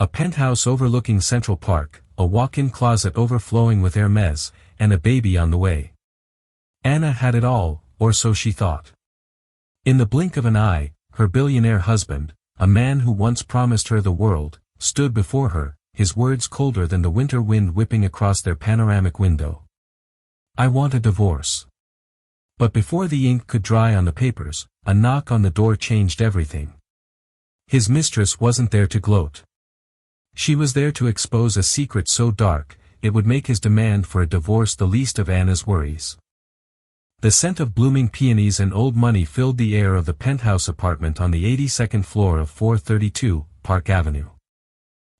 A penthouse overlooking Central Park, a walk-in closet overflowing with Hermes, and a baby on the way. Anna had it all, or so she thought. In the blink of an eye, her billionaire husband, a man who once promised her the world, stood before her, his words colder than the winter wind whipping across their panoramic window. "I want a divorce." But before the ink could dry on the papers, a knock on the door changed everything. His mistress wasn't there to gloat. She was there to expose a secret so dark, it would make his demand for a divorce the least of Anna's worries. The scent of blooming peonies and old money filled the air of the penthouse apartment on the 82nd floor of 432 Park Avenue.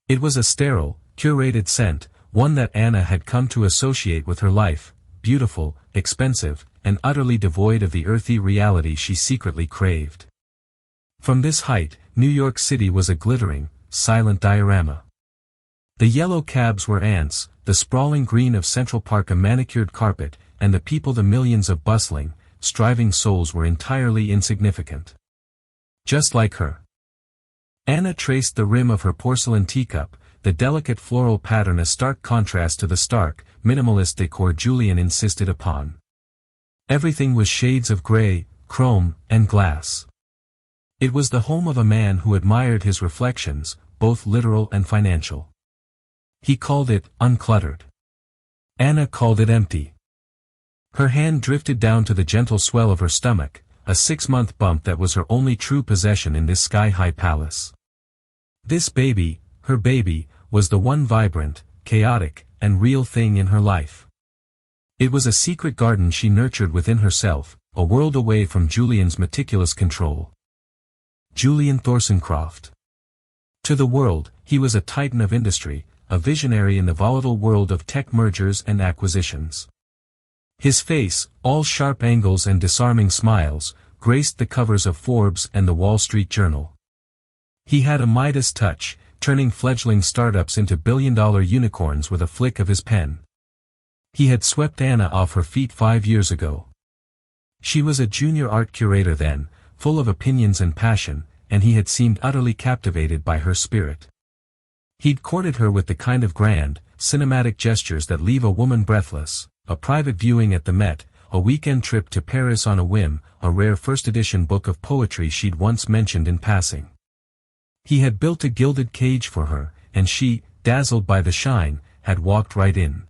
It was a sterile, curated scent, one that Anna had come to associate with her life, beautiful, expensive, and utterly devoid of the earthy reality she secretly craved. From this height, New York City was a glittering, silent diorama. The yellow cabs were ants, the sprawling green of Central Park a manicured carpet, and the people the millions of bustling, striving souls were entirely insignificant. Just like her. Anna traced the rim of her porcelain teacup, the delicate floral pattern a stark contrast to the stark, minimalist decor Julian insisted upon. Everything was shades of gray, chrome, and glass. It was the home of a man who admired his reflections, both literal and financial. He called it uncluttered. Anna called it empty. Her hand drifted down to the gentle swell of her stomach, a 6-month bump that was her only true possession in this sky-high palace. This baby, her baby, was the one vibrant, chaotic, and real thing in her life. It was a secret garden she nurtured within herself, a world away from Julian's meticulous control. Julian Thorsencroft. To the world, he was a titan of industry, a visionary in the volatile world of tech mergers and acquisitions. His face, all sharp angles and disarming smiles, graced the covers of Forbes and the Wall Street Journal. He had a Midas touch, turning fledgling startups into billion-dollar unicorns with a flick of his pen. He had swept Anna off her feet 5 years ago. She was a junior art curator then, full of opinions and passion, and he had seemed utterly captivated by her spirit. He'd courted her with the kind of grand, cinematic gestures that leave a woman breathless, a private viewing at the Met, a weekend trip to Paris on a whim, a rare first-edition book of poetry she'd once mentioned in passing. He had built a gilded cage for her, and she, dazzled by the shine, had walked right in.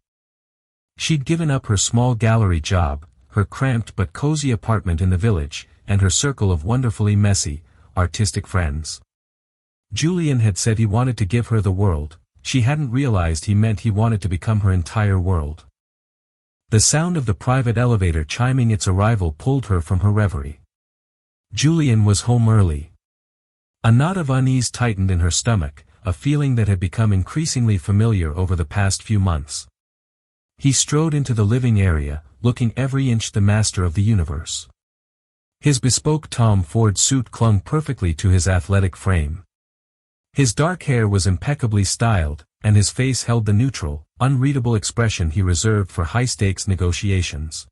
She'd given up her small gallery job, her cramped but cozy apartment in the village, and her circle of wonderfully messy, artistic friends. Julian had said he wanted to give her the world, she hadn't realized he meant he wanted to become her entire world. The sound of the private elevator chiming its arrival pulled her from her reverie. Julian was home early. A knot of unease tightened in her stomach, a feeling that had become increasingly familiar over the past few months. He strode into the living area, looking every inch the master of the universe. His bespoke Tom Ford suit clung perfectly to his athletic frame. His dark hair was impeccably styled, and his face held the neutral, unreadable expression he reserved for high-stakes negotiations.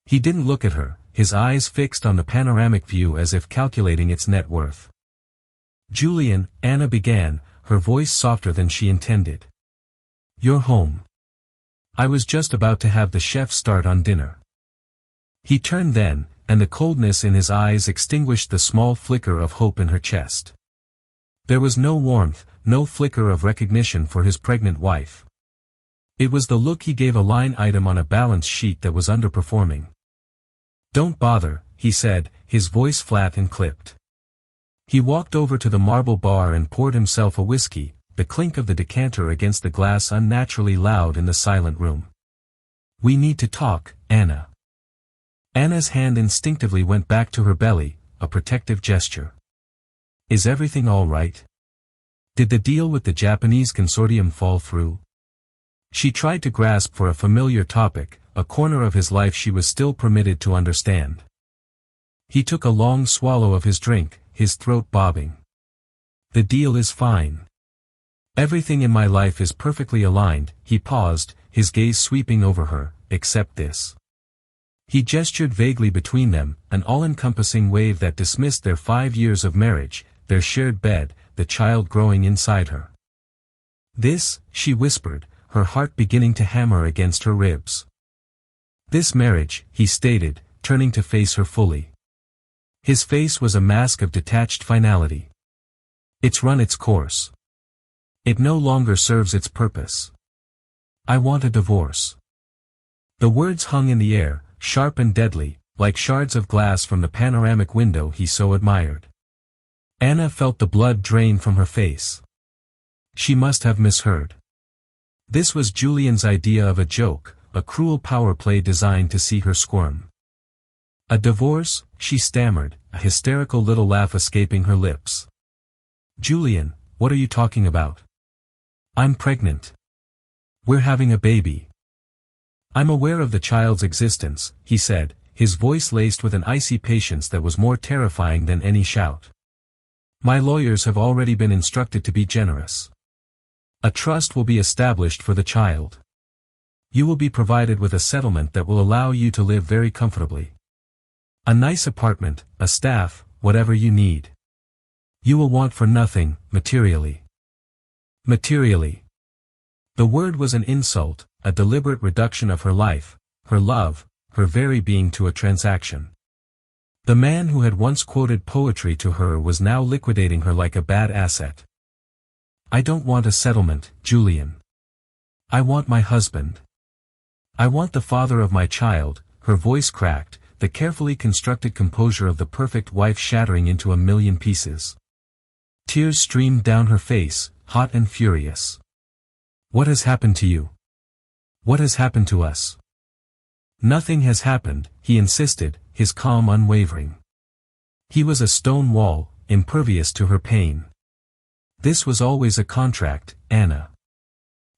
He didn't look at her, his eyes fixed on the panoramic view as if calculating its net worth. "Julian," Anna began, her voice softer than she intended. "You're home. I was just about to have the chef start on dinner." He turned then, and the coldness in his eyes extinguished the small flicker of hope in her chest. There was no warmth, no flicker of recognition for his pregnant wife. It was the look he gave a line item on a balance sheet that was underperforming. "Don't bother," he said, his voice flat and clipped. He walked over to the marble bar and poured himself a whiskey, the clink of the decanter against the glass unnaturally loud in the silent room. "We need to talk, Anna." Anna's hand instinctively went back to her belly, a protective gesture. "Is everything all right? Did the deal with the Japanese consortium fall through?" She tried to grasp for a familiar topic, a corner of his life she was still permitted to understand. He took a long swallow of his drink, his throat bobbing. "The deal is fine. Everything in my life is perfectly aligned," he paused, his gaze sweeping over her, "except this." He gestured vaguely between them, an all-encompassing wave that dismissed their 5 years of marriage, their shared bed, the child growing inside her. This, she whispered, her heart beginning to hammer against her ribs. This marriage, he stated, turning to face her fully. His face was a mask of detached finality. It's run its course. It no longer serves its purpose. I want a divorce. The words hung in the air, sharp and deadly, like shards of glass from the panoramic window he so admired. Anna felt the blood drain from her face. She must have misheard. This was Julian's idea of a joke, a cruel power play designed to see her squirm. A divorce, she stammered, a hysterical little laugh escaping her lips. Julian, what are you talking about? I'm pregnant. We're having a baby. I'm aware of the child's existence, he said, his voice laced with an icy patience that was more terrifying than any shout. My lawyers have already been instructed to be generous. A trust will be established for the child. You will be provided with a settlement that will allow you to live very comfortably. A nice apartment, a staff, whatever you need. You will want for nothing, materially. Materially. The word was an insult, a deliberate reduction of her life, her love, her very being to a transaction. The man who had once quoted poetry to her was now liquidating her like a bad asset. I don't want a settlement, Julian. I want my husband. I want the father of my child. Her voice cracked, the carefully constructed composure of the perfect wife shattering into a million pieces. Tears streamed down her face, hot and furious. What has happened to you? What has happened to us? Nothing has happened, he insisted, his calm unwavering. He was a stone wall, impervious to her pain. This was always a contract, Anna.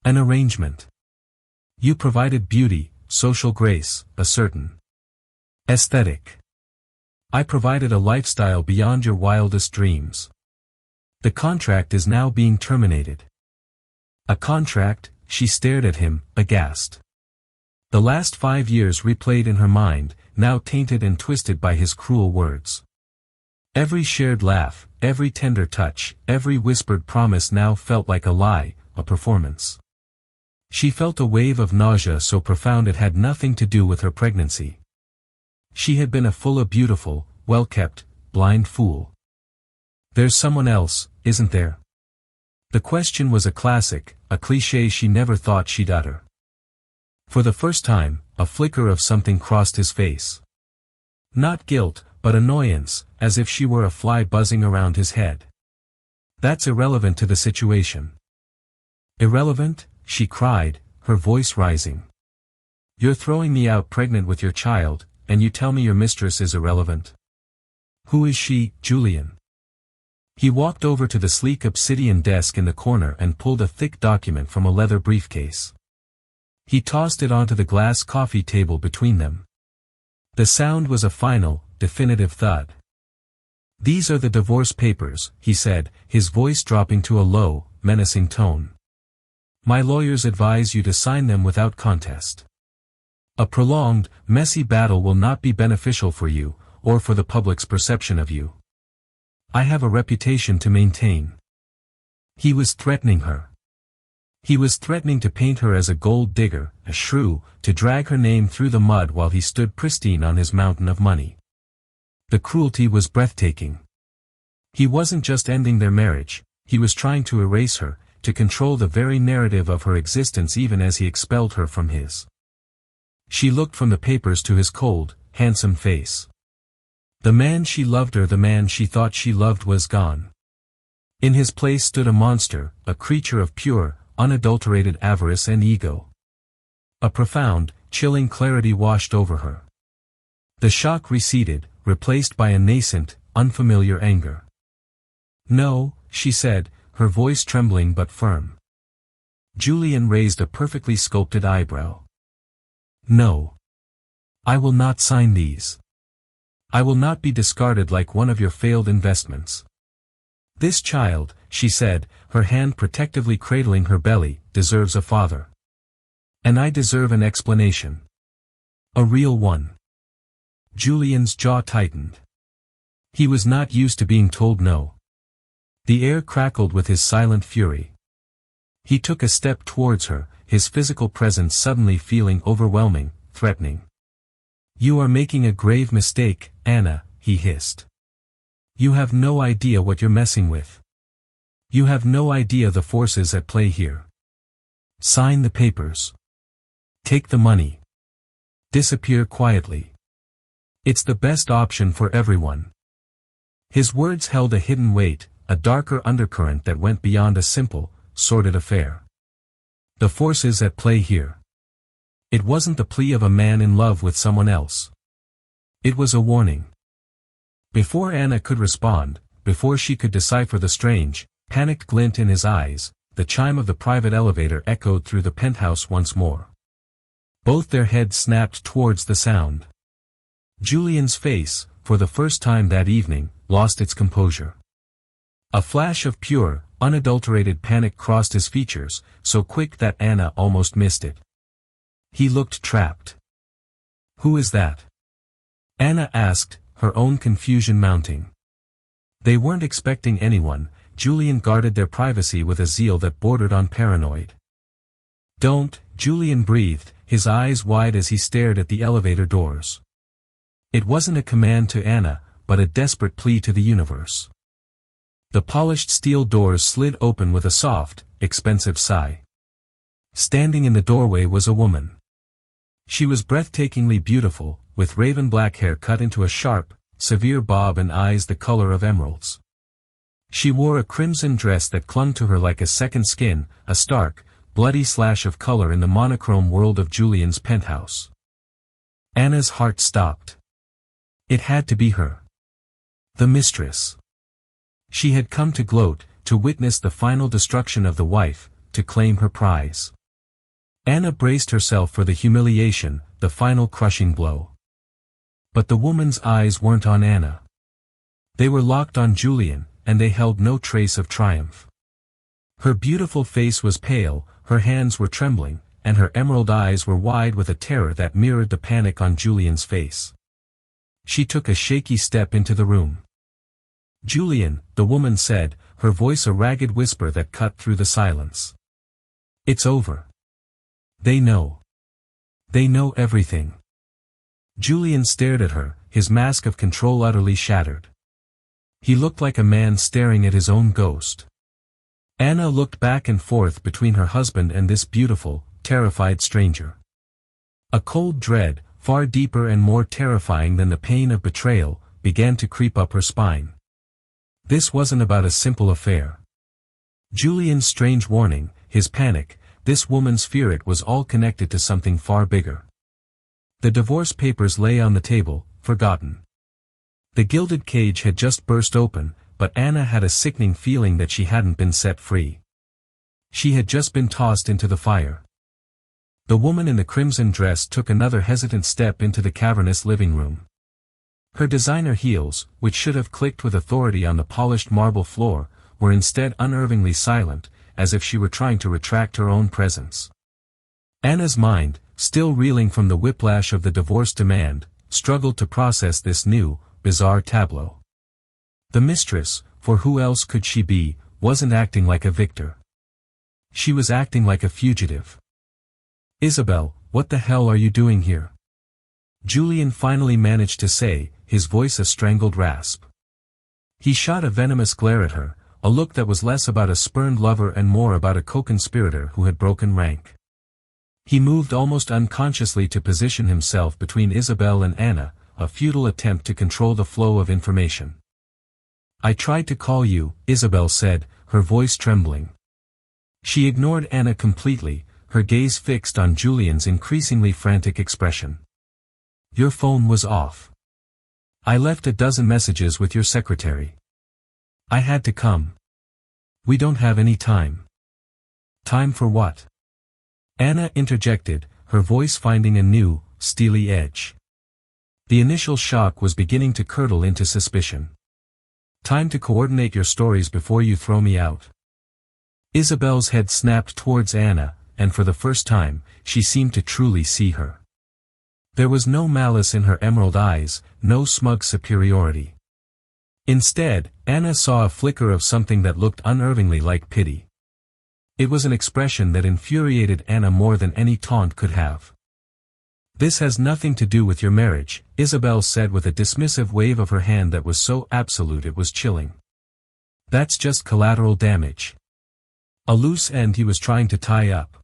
An arrangement. You provided beauty, social grace, a certain aesthetic. I provided a lifestyle beyond your wildest dreams. The contract is now being terminated. A contract, she stared at him, aghast. The last 5 years replayed in her mind, now tainted and twisted by his cruel words. Every shared laugh, every tender touch, every whispered promise now felt like a lie, a performance. She felt a wave of nausea so profound it had nothing to do with her pregnancy. She had been a full, beautiful, well-kept, blind fool. There's someone else, isn't there? The question was a classic, a cliché she never thought she'd utter. For the first time, a flicker of something crossed his face. Not guilt, but annoyance, as if she were a fly buzzing around his head. That's irrelevant to the situation. Irrelevant? She cried, her voice rising. You're throwing me out pregnant with your child, and you tell me your mistress is irrelevant. Who is she, Julian? He walked over to the sleek obsidian desk in the corner and pulled a thick document from a leather briefcase. He tossed it onto the glass coffee table between them. The sound was a final, definitive thud. These are the divorce papers, he said, his voice dropping to a low, menacing tone. My lawyers advise you to sign them without contest. A prolonged, messy battle will not be beneficial for you, or for the public's perception of you. I have a reputation to maintain. He was threatening her. He was threatening to paint her as a gold digger, a shrew, to drag her name through the mud while he stood pristine on his mountain of money. The cruelty was breathtaking. He wasn't just ending their marriage, he was trying to erase her, to control the very narrative of her existence even as he expelled her from his. She looked from the papers to his cold, handsome face. The man she loved or the man she thought she loved was gone. In his place stood a monster, a creature of pure, unadulterated avarice and ego. A profound, chilling clarity washed over her. The shock receded, replaced by a nascent, unfamiliar anger. No, she said, her voice trembling but firm. Julian raised a perfectly sculpted eyebrow. No. I will not sign these. I will not be discarded like one of your failed investments. This child, she said, her hand protectively cradling her belly, deserves a father. And I deserve an explanation. A real one. Julian's jaw tightened. He was not used to being told no. The air crackled with his silent fury. He took a step towards her, his physical presence suddenly feeling overwhelming, threatening. "You are making a grave mistake, Anna," he hissed. "You have no idea what you're messing with. You have no idea the forces at play here. Sign the papers. Take the money. Disappear quietly. It's the best option for everyone." His words held a hidden weight, a darker undercurrent that went beyond a simple, sordid affair. The forces at play here. It wasn't the plea of a man in love with someone else. It was a warning. Before Anna could respond, before she could decipher the strange, panicked glint in his eyes, the chime of the private elevator echoed through the penthouse once more. Both their heads snapped towards the sound. Julian's face, for the first time that evening, lost its composure. A flash of pure, unadulterated panic crossed his features, so quick that Anna almost missed it. He looked trapped. "Who is that?" Anna asked, her own confusion mounting. They weren't expecting anyone. Julian guarded their privacy with a zeal that bordered on paranoid. "Don't," Julian breathed, his eyes wide as he stared at the elevator doors. It wasn't a command to Anna, but a desperate plea to the universe. The polished steel doors slid open with a soft, expensive sigh. Standing in the doorway was a woman. She was breathtakingly beautiful, with raven black hair cut into a sharp, severe bob and eyes the color of emeralds. She wore a crimson dress that clung to her like a second skin, a stark, bloody slash of color in the monochrome world of Julian's penthouse. Anna's heart stopped. It had to be her. The mistress. She had come to gloat, to witness the final destruction of the wife, to claim her prize. Anna braced herself for the humiliation, the final crushing blow. But the woman's eyes weren't on Anna. They were locked on Julian, and they held no trace of triumph. Her beautiful face was pale, her hands were trembling, and her emerald eyes were wide with a terror that mirrored the panic on Julian's face. She took a shaky step into the room. "Julian," the woman said, her voice a ragged whisper that cut through the silence. "It's over. They know. They know everything." Julian stared at her, his mask of control utterly shattered. He looked like a man staring at his own ghost. Anna looked back and forth between her husband and this beautiful, terrified stranger. A cold dread, far deeper and more terrifying than the pain of betrayal, began to creep up her spine. This wasn't about a simple affair. Julian's strange warning, his panic, this woman's fear, it was all connected to something far bigger. The divorce papers lay on the table, forgotten. The gilded cage had just burst open, but Anna had a sickening feeling that she hadn't been set free. She had just been tossed into the fire. The woman in the crimson dress took another hesitant step into the cavernous living room. Her designer heels, which should have clicked with authority on the polished marble floor, were instead unnervingly silent, as if she were trying to retract her own presence. Anna's mind, still reeling from the whiplash of the divorce demand, struggled to process this new, bizarre tableau. The mistress, for who else could she be, wasn't acting like a victor. She was acting like a fugitive. "Isabel, what the hell are you doing here?" Julian finally managed to say, his voice a strangled rasp. He shot a venomous glare at her, a look that was less about a spurned lover and more about a co-conspirator who had broken rank. He moved almost unconsciously to position himself between Isabel and Anna, a futile attempt to control the flow of information. "I tried to call you," Isabel said, her voice trembling. She ignored Anna completely, her gaze fixed on Julian's increasingly frantic expression. "Your phone was off. I left a dozen messages with your secretary. I had to come. We don't have any time." "Time for what?" Anna interjected, her voice finding a new, steely edge. The initial shock was beginning to curdle into suspicion. "Time to coordinate your stories before you throw me out." Isabel's head snapped towards Anna, and for the first time, she seemed to truly see her. There was no malice in her emerald eyes, no smug superiority. Instead, Anna saw a flicker of something that looked unnervingly like pity. It was an expression that infuriated Anna more than any taunt could have. "This has nothing to do with your marriage," Isabel said with a dismissive wave of her hand that was so absolute it was chilling. "That's just collateral damage. A loose end he was trying to tie up."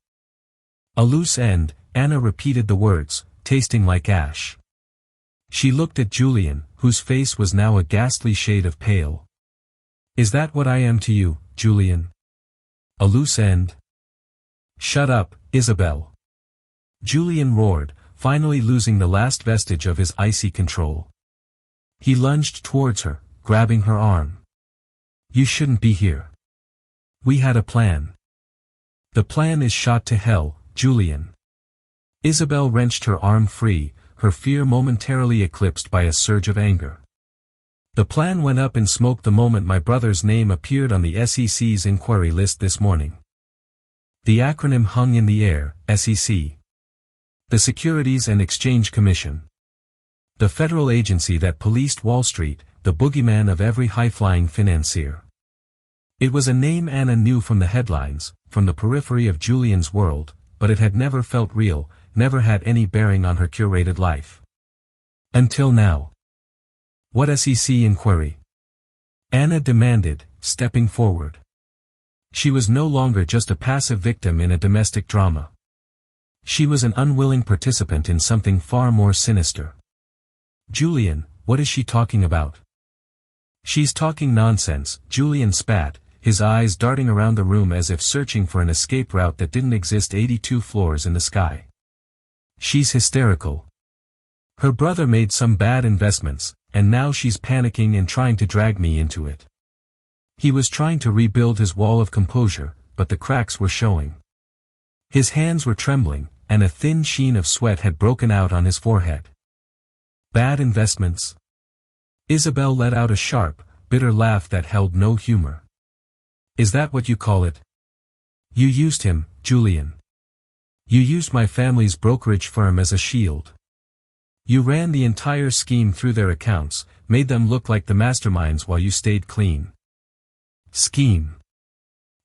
"A loose end," Anna repeated the words, tasting like ash. She looked at Julian, whose face was now a ghastly shade of pale. "Is that what I am to you, Julian? A loose end?" "Shut up, Isabel!" Julian roared, finally losing the last vestige of his icy control. He lunged towards her, grabbing her arm. "You shouldn't be here. We had a plan." "The plan is shot to hell, Julian." Isabel wrenched her arm free, her fear momentarily eclipsed by a surge of anger. "The plan went up in smoke the moment my brother's name appeared on the SEC's inquiry list this morning." The acronym hung in the air, SEC. The Securities and Exchange Commission. The federal agency that policed Wall Street, the boogeyman of every high-flying financier. It was a name Anna knew from the headlines, from the periphery of Julian's world, but it had never felt real, never had any bearing on her curated life. Until now. "What SEC inquiry?" Anna demanded, stepping forward. She was no longer just a passive victim in a domestic drama. She was an unwilling participant in something far more sinister. "Julian, what is she talking about?" "She's talking nonsense," Julian spat, his eyes darting around the room as if searching for an escape route that didn't exist 82 floors in the sky. "She's hysterical. Her brother made some bad investments, and now she's panicking and trying to drag me into it." He was trying to rebuild his wall of composure, but the cracks were showing. His hands were trembling, and a thin sheen of sweat had broken out on his forehead. "Bad investments?" Isabel let out a sharp, bitter laugh that held no humor. "Is that what you call it? You used him, Julian. You used my family's brokerage firm as a shield. You ran the entire scheme through their accounts, made them look like the masterminds while you stayed clean." Scheme.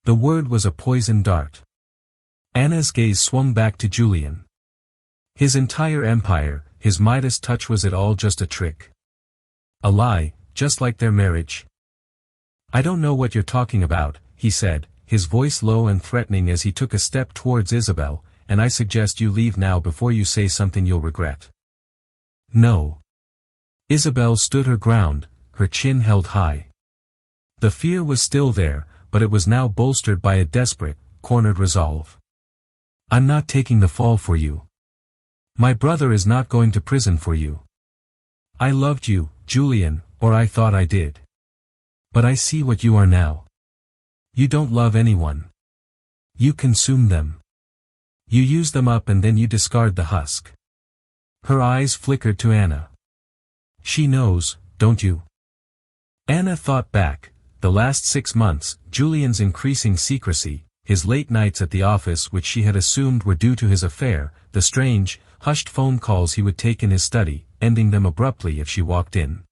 The word was a poison dart. Anna's gaze swung back to Julian. His entire empire, his Midas touch, was it all just a trick? A lie, just like their marriage? "I don't know what you're talking about," he said, his voice low and threatening as he took a step towards Isabel, "and I suggest you leave now before you say something you'll regret." "No." Isabel stood her ground, her chin held high. The fear was still there, but it was now bolstered by a desperate, cornered resolve. "I'm not taking the fall for you. My brother is not going to prison for you. I loved you, Julian, or I thought I did. But I see what you are now. You don't love anyone. You consume them. You use them up and then you discard the husk." Her eyes flickered to Anna. "She knows, don't you?" Anna thought back, the last 6 months, Julian's increasing secrecy, his late nights at the office which she had assumed were due to his affair, the strange, hushed phone calls he would take in his study, ending them abruptly if she walked in.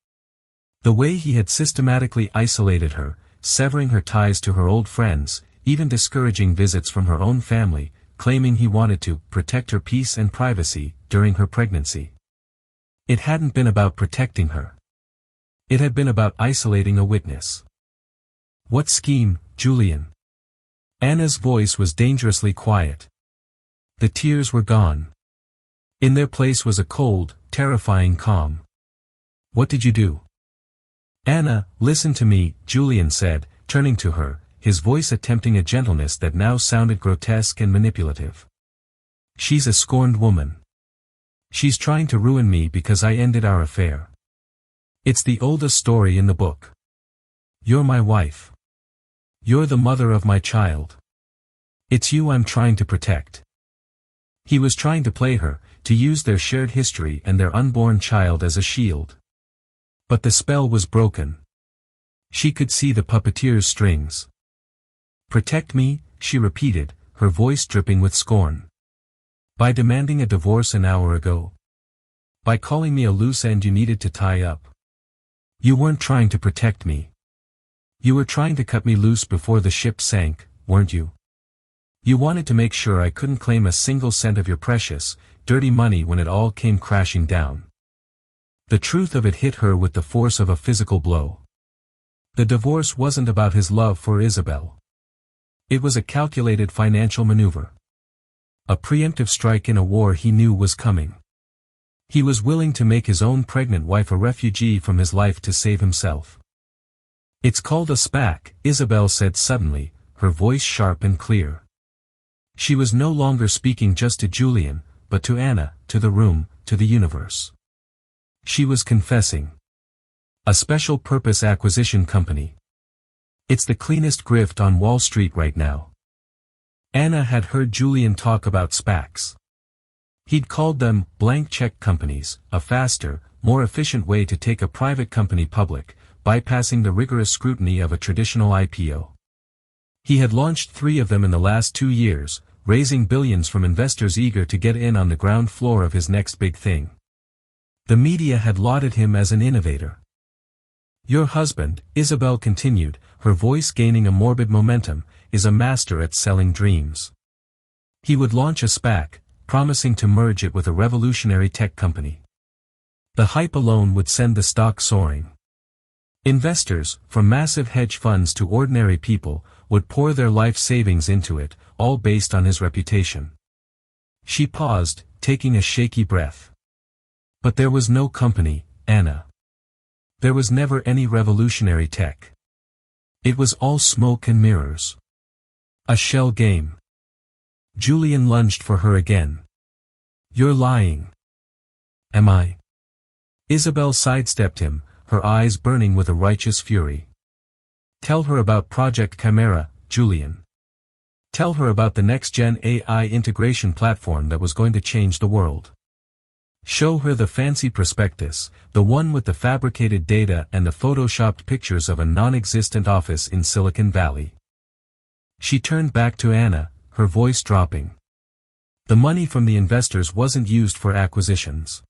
The way he had systematically isolated her, severing her ties to her old friends, even discouraging visits from her own family, claiming he wanted to protect her peace and privacy during her pregnancy. It hadn't been about protecting her. It had been about isolating a witness. "What scheme, Julian?" Anna's voice was dangerously quiet. The tears were gone. In their place was a cold, terrifying calm. "What did you do?" "Anna, listen to me," Julian said, turning to her, his voice attempting a gentleness that now sounded grotesque and manipulative. "She's a scorned woman. She's trying to ruin me because I ended our affair. It's the oldest story in the book. You're my wife. You're the mother of my child. It's you I'm trying to protect." He was trying to play her, to use their shared history and their unborn child as a shield. But the spell was broken. She could see the puppeteer's strings. "Protect me," she repeated, her voice dripping with scorn. "By demanding a divorce an hour ago? By calling me a loose end you needed to tie up? You weren't trying to protect me. You were trying to cut me loose before the ship sank, weren't you?" You wanted to make sure I couldn't claim a single cent of your precious, dirty money when it all came crashing down. The truth of it hit her with the force of a physical blow. The divorce wasn't about his love for Isabel. It was a calculated financial maneuver. A preemptive strike in a war he knew was coming. He was willing to make his own pregnant wife a refugee from his life to save himself. It's called a SPAC, Isabel said suddenly, her voice sharp and clear. She was no longer speaking just to Julian, but to Anna, to the room, to the universe. She was confessing. A special purpose acquisition company. It's the cleanest grift on Wall Street right now. Anna had heard Julian talk about SPACs. He'd called them blank check companies, a faster, more efficient way to take a private company public, bypassing the rigorous scrutiny of a traditional IPO. He had launched 3 of them in the last 2 years, raising billions from investors eager to get in on the ground floor of his next big thing. The media had lauded him as an innovator. Your husband, Isabel continued, her voice gaining a morbid momentum, is a master at selling dreams. He would launch a SPAC, promising to merge it with a revolutionary tech company. The hype alone would send the stock soaring. Investors, from massive hedge funds to ordinary people, would pour their life savings into it, all based on his reputation. She paused, taking a shaky breath. But there was no company, Anna. There was never any revolutionary tech. It was all smoke and mirrors. A shell game. Julian lunged for her again. You're lying. Am I? Isabel sidestepped him, her eyes burning with a righteous fury. Tell her about Project Chimera, Julian. Tell her about the next-gen AI integration platform that was going to change the world. Show her the fancy prospectus, the one with the fabricated data and the photoshopped pictures of a non-existent office in Silicon Valley. She turned back to Anna, her voice dropping. The money from the investors wasn't used for acquisitions.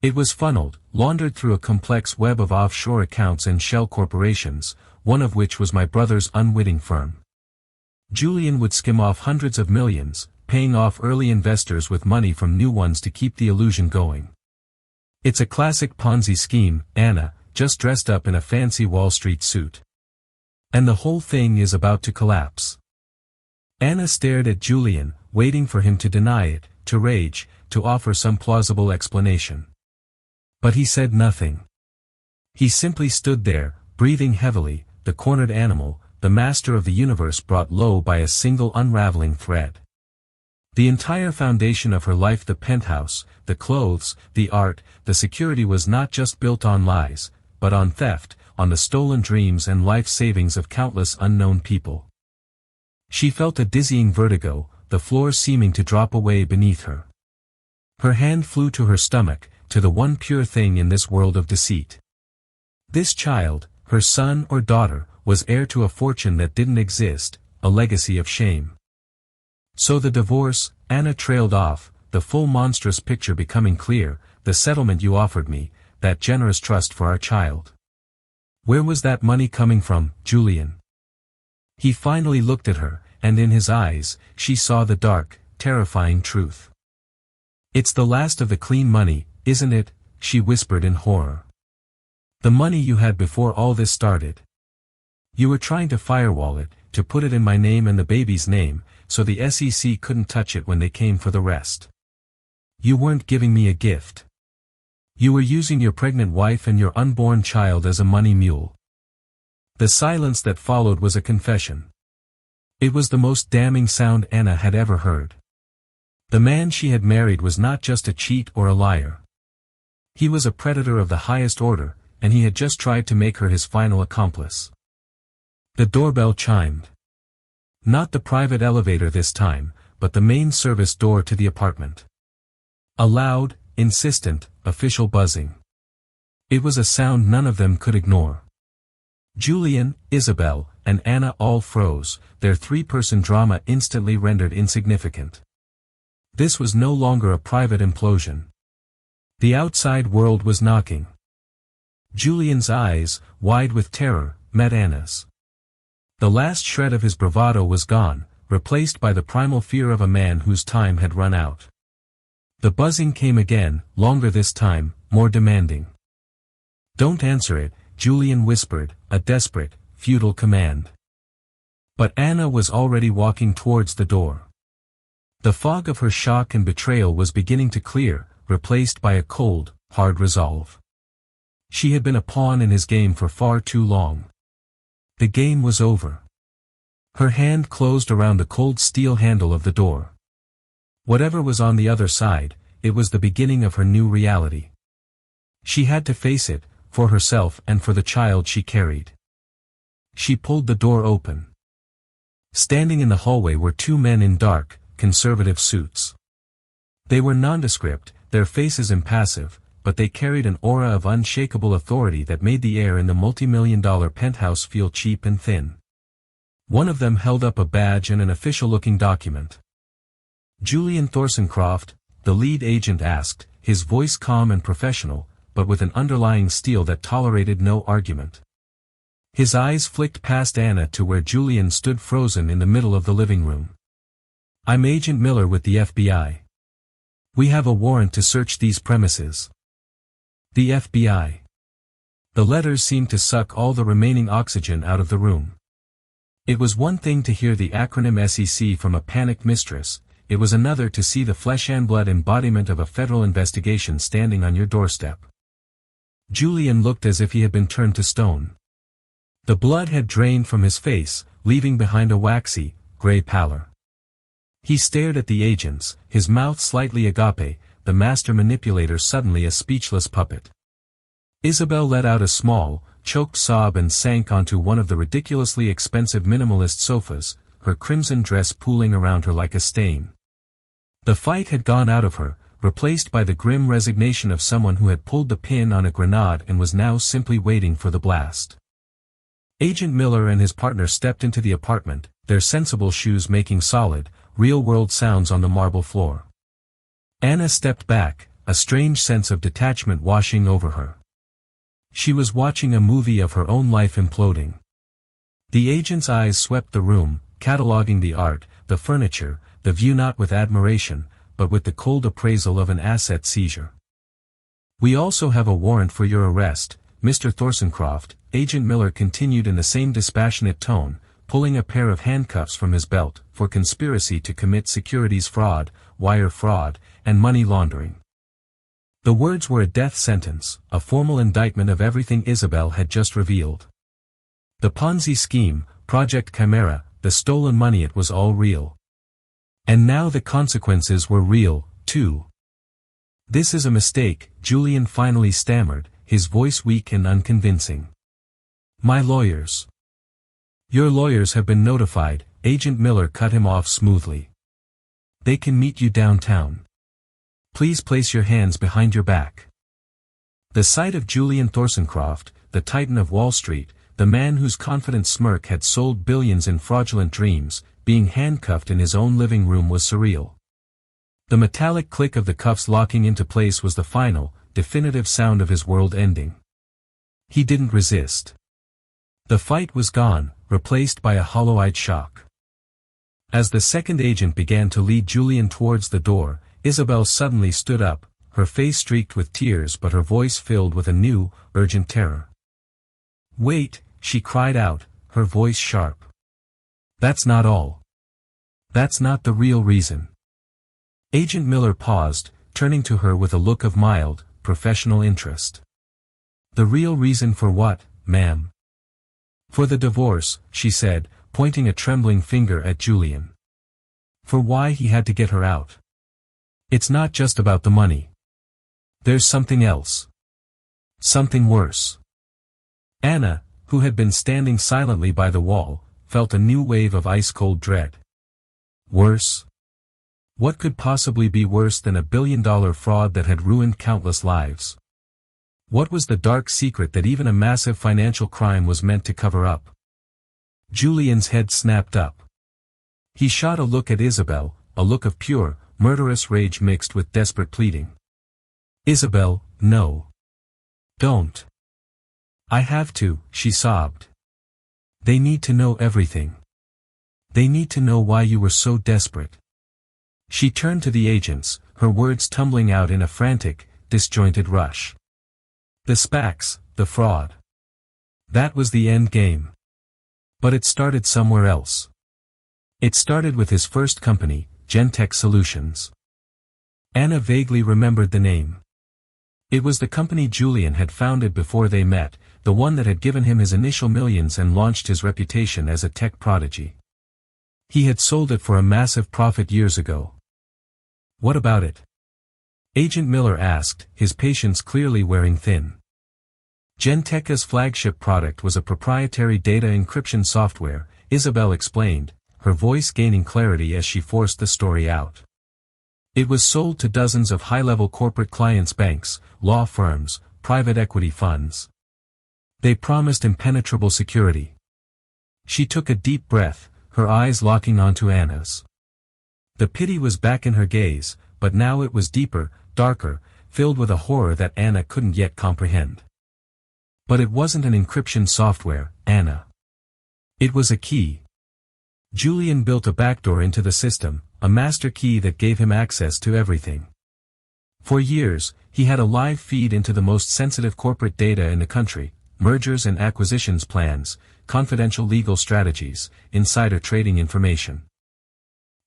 It was funneled, laundered through a complex web of offshore accounts and shell corporations, one of which was my brother's unwitting firm. Julian would skim off hundreds of millions, paying off early investors with money from new ones to keep the illusion going. It's a classic Ponzi scheme, Anna, just dressed up in a fancy Wall Street suit. And the whole thing is about to collapse. Anna stared at Julian, waiting for him to deny it, to rage, to offer some plausible explanation. But he said nothing. He simply stood there, breathing heavily, the cornered animal, the master of the universe brought low by a single unraveling thread. The entire foundation of her life, the penthouse, the clothes, the art, the security was not just built on lies, but on theft, on the stolen dreams and life savings of countless unknown people. She felt a dizzying vertigo, the floor seeming to drop away beneath her. Her hand flew to her stomach, to the one pure thing in this world of deceit. This child, her son or daughter, was heir to a fortune that didn't exist, a legacy of shame. So the divorce, Anna trailed off, the full monstrous picture becoming clear, the settlement you offered me, that generous trust for our child. Where was that money coming from, Julian? He finally looked at her, and in his eyes, she saw the dark, terrifying truth. It's the last of the clean money, isn't it? She whispered in horror. The money you had before all this started. You were trying to firewall it, to put it in my name and the baby's name, so the SEC couldn't touch it when they came for the rest. You weren't giving me a gift. You were using your pregnant wife and your unborn child as a money mule. The silence that followed was a confession. It was the most damning sound Anna had ever heard. The man she had married was not just a cheat or a liar. He was a predator of the highest order, and he had just tried to make her his final accomplice. The doorbell chimed. Not the private elevator this time, but the main service door to the apartment. A loud, insistent, official buzzing. It was a sound none of them could ignore. Julian, Isabel, and Anna all froze, their 3-person drama instantly rendered insignificant. This was no longer a private implosion. The outside world was knocking. Julian's eyes, wide with terror, met Anna's. The last shred of his bravado was gone, replaced by the primal fear of a man whose time had run out. The buzzing came again, longer this time, more demanding. "Don't answer it," Julian whispered, a desperate, futile command. But Anna was already walking towards the door. The fog of her shock and betrayal was beginning to clear, replaced by a cold, hard resolve. She had been a pawn in his game for far too long. The game was over. Her hand closed around the cold steel handle of the door. Whatever was on the other side, it was the beginning of her new reality. She had to face it, for herself and for the child she carried. She pulled the door open. Standing in the hallway were two men in dark, conservative suits. They were nondescript, their faces impassive, but they carried an aura of unshakable authority that made the air in the multi-million-dollar penthouse feel cheap and thin. One of them held up a badge and an official-looking document. "Julian Thorsencroft," the lead agent asked, his voice calm and professional, but with an underlying steel that tolerated no argument. His eyes flicked past Anna to where Julian stood frozen in the middle of the living room. "I'm Agent Miller with the FBI. We have a warrant to search these premises." The FBI. The letters seemed to suck all the remaining oxygen out of the room. It was one thing to hear the acronym SEC from a panicked Mistress, it was another to see the flesh-and-blood embodiment of a federal investigation standing on your doorstep. Julian looked as if he had been turned to stone. The blood had drained from his face, leaving behind a waxy, gray pallor. He stared at the agents, his mouth slightly agape, the master manipulator suddenly a speechless puppet. Isabel let out a small, choked sob and sank onto one of the ridiculously expensive minimalist sofas, her crimson dress pooling around her like a stain. The fight had gone out of her, replaced by the grim resignation of someone who had pulled the pin on a grenade and was now simply waiting for the blast. Agent Miller and his partner stepped into the apartment, their sensible shoes making solid, real-world sounds on the marble floor. Anna stepped back, a strange sense of detachment washing over her. She was watching a movie of her own life imploding. The agent's eyes swept the room, cataloging the art, the furniture, the view not with admiration, but with the cold appraisal of an asset seizure. "We also have a warrant for your arrest, Mr. Thorsencroft," Agent Miller continued in the same dispassionate tone, pulling a pair of handcuffs from his belt, "for conspiracy to commit securities fraud, wire fraud, and money laundering." The words were a death sentence, a formal indictment of everything Isabel had just revealed. The Ponzi scheme, Project Chimera, the stolen money, it was all real. And now the consequences were real, too. "This is a mistake," Julian finally stammered, his voice weak and unconvincing. "My lawyers." "Your lawyers have been notified," Agent Miller cut him off smoothly. "They can meet you downtown. Please place your hands behind your back." The sight of Julian Thorsencroft, the titan of Wall Street, the man whose confident smirk had sold billions in fraudulent dreams, being handcuffed in his own living room was surreal. The metallic click of the cuffs locking into place was the final, definitive sound of his world ending. He didn't resist. The fight was gone, replaced by a hollow-eyed shock. As the second agent began to lead Julian towards the door, Isabel suddenly stood up, her face streaked with tears but her voice filled with a new, urgent terror. "Wait," she cried out, her voice sharp. "That's not all. That's not the real reason." Agent Miller paused, turning to her with a look of mild, professional interest. "The real reason for what, ma'am?" "For the divorce," she said, pointing a trembling finger at Julian. "For why he had to get her out. It's not just about the money. There's something else. Something worse." Anna, who had been standing silently by the wall, felt a new wave of ice-cold dread. Worse? What could possibly be worse than a billion-dollar fraud that had ruined countless lives? What was the dark secret that even a massive financial crime was meant to cover up? Julian's head snapped up. He shot a look at Isabel, a look of pure, murderous rage mixed with desperate pleading. "Isabel, no. Don't. I have to," she sobbed. "They need to know everything. They need to know why you were so desperate. She turned to the agents, her words tumbling out in a frantic, disjointed rush. The SPACs, the fraud. That was the end game. But it started somewhere else. It started with his first company, Gentech Solutions. Anna vaguely remembered the name. It was the company Julian had founded before they met, the one that had given him his initial millions and launched his reputation as a tech prodigy. He had sold it for a massive profit years ago. What about it? Agent Miller asked, his patience clearly wearing thin. Gentech's flagship product was a proprietary data encryption software, Isabel explained, her voice gaining clarity as she forced the story out. It was sold to dozens of high-level corporate clients, banks, law firms, private equity funds. They promised impenetrable security. She took a deep breath, her eyes locking onto Anna's. The pity was back in her gaze, but now it was deeper, darker, filled with a horror that Anna couldn't yet comprehend. But it wasn't an encryption software, Anna. It was a key. Julian built a backdoor into the system, a master key that gave him access to everything. For years, he had a live feed into the most sensitive corporate data in the country, mergers and acquisitions plans, confidential legal strategies, insider trading information.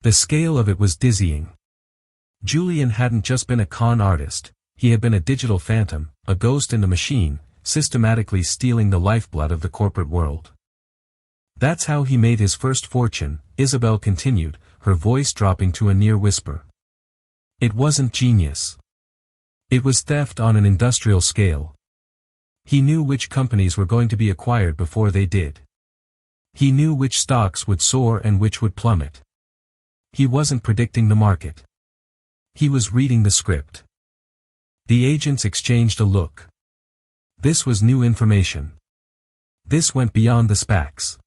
The scale of it was dizzying. Julian hadn't just been a con artist, he had been a digital phantom, a ghost in the machine, systematically stealing the lifeblood of the corporate world. That's how he made his first fortune, Isabel continued, her voice dropping to a near whisper. It wasn't genius. It was theft on an industrial scale. He knew which companies were going to be acquired before they did. He knew which stocks would soar and which would plummet. He wasn't predicting the market. He was reading the script. The agents exchanged a look. This was new information. This went beyond the SPACs.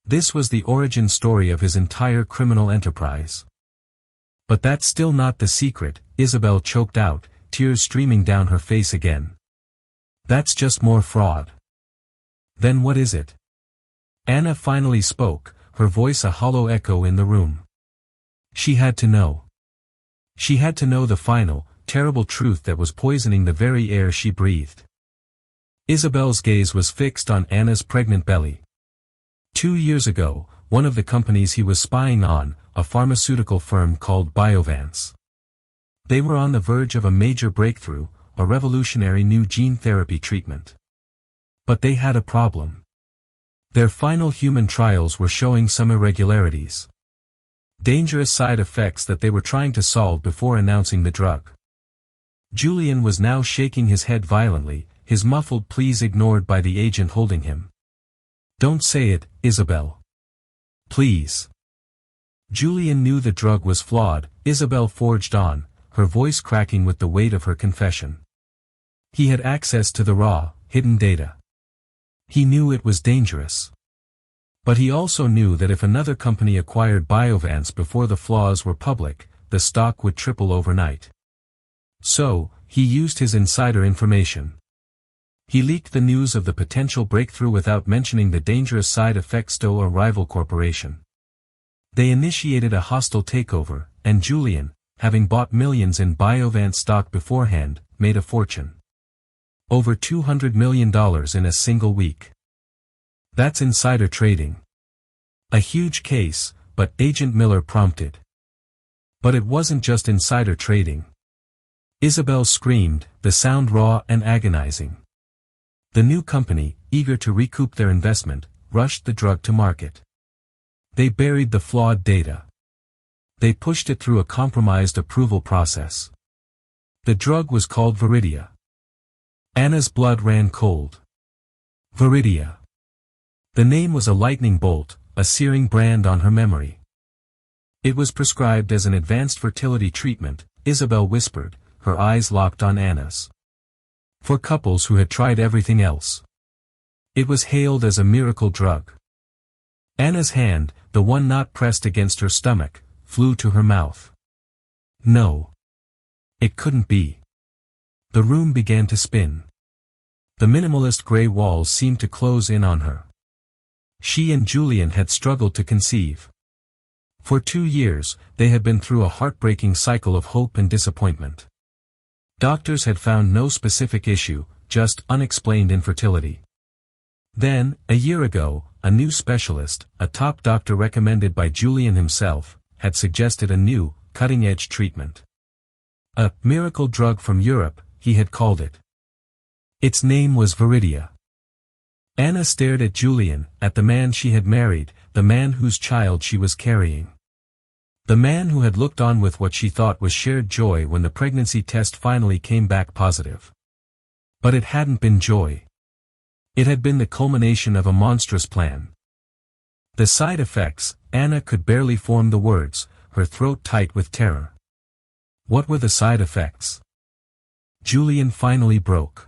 This was the origin story of his entire criminal enterprise. But that's still not the secret, Isabel choked out, tears streaming down her face again. That's just more fraud. Then what is it? Anna finally spoke, her voice a hollow echo in the room. She had to know. She had to know the final, terrible truth that was poisoning the very air she breathed. Isabel's gaze was fixed on Anna's pregnant belly. 2 years ago, one of the companies he was spying on, a pharmaceutical firm called Biovance. They were on the verge of a major breakthrough, a revolutionary new gene therapy treatment. But they had a problem. Their final human trials were showing some irregularities. Dangerous side effects that they were trying to solve before announcing the drug. Julian was now shaking his head violently, his muffled pleas ignored by the agent holding him. Don't say it, Isabel. Please. Julian knew the drug was flawed, Isabel forged on, her voice cracking with the weight of her confession. He had access to the raw, hidden data. He knew it was dangerous. But he also knew that if another company acquired Biovance before the flaws were public, the stock would triple overnight. So, he used his insider information. He leaked the news of the potential breakthrough without mentioning the dangerous side effects to a rival corporation. They initiated a hostile takeover, and Julian, having bought millions in Biovance stock beforehand, made a fortune. Over $200 million in a single week. That's insider trading. A huge case, but Agent Miller prompted. But it wasn't just insider trading. Isabel screamed, the sound raw and agonizing. The new company, eager to recoup their investment, rushed the drug to market. They buried the flawed data. They pushed it through a compromised approval process. The drug was called Viridia. Anna's blood ran cold. Viridia. The name was a lightning bolt, a searing brand on her memory. It was prescribed as an advanced fertility treatment, Isabel whispered, her eyes locked on Anna's. For couples who had tried everything else. It was hailed as a miracle drug. Anna's hand, the one not pressed against her stomach, flew to her mouth. No. It couldn't be. The room began to spin. The minimalist gray walls seemed to close in on her. She and Julian had struggled to conceive. For 2 years, they had been through a heartbreaking cycle of hope and disappointment. Doctors had found no specific issue, just unexplained infertility. Then, a year ago, a new specialist, a top doctor recommended by Julian himself, had suggested a new, cutting-edge treatment. A miracle drug from Europe, he had called it. Its name was Viridia. Anna stared at Julian, at the man she had married, the man whose child she was carrying. The man who had looked on with what she thought was shared joy when the pregnancy test finally came back positive. But it hadn't been joy. It had been the culmination of a monstrous plan. The side effects, Anna could barely form the words, her throat tight with terror. What were the side effects? Julian finally broke.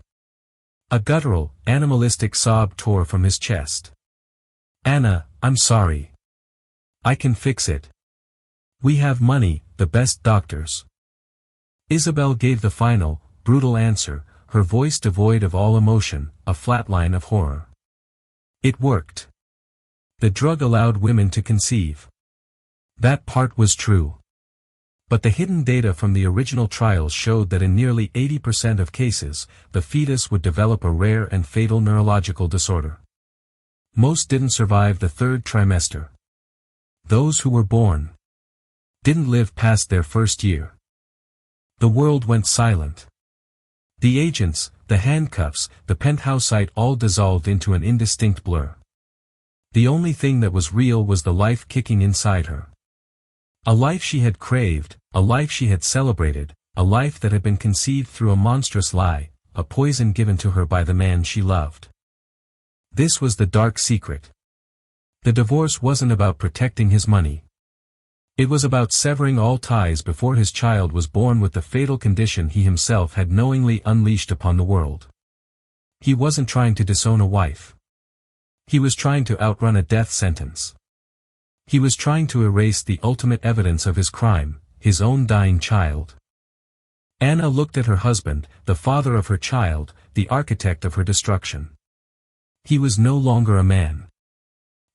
A guttural, animalistic sob tore from his chest. Anna, I'm sorry. I can fix it. We have money, the best doctors. Isabel gave the final, brutal answer, her voice devoid of all emotion, a flat line of horror. It worked. The drug allowed women to conceive. That part was true. But the hidden data from the original trials showed that in nearly 80% of cases, the fetus would develop a rare and fatal neurological disorder. Most didn't survive the 3rd trimester. Those who were born didn't live past their 1st year. The world went silent. The agents, the handcuffs, the penthouse site all dissolved into an indistinct blur. The only thing that was real was the life kicking inside her. A life she had craved, a life she had celebrated, a life that had been conceived through a monstrous lie, a poison given to her by the man she loved. This was the dark secret. The divorce wasn't about protecting his money. It was about severing all ties before his child was born with the fatal condition he himself had knowingly unleashed upon the world. He wasn't trying to disown a wife. He was trying to outrun a death sentence. He was trying to erase the ultimate evidence of his crime, his own dying child. Anna looked at her husband, the father of her child, the architect of her destruction. He was no longer a man.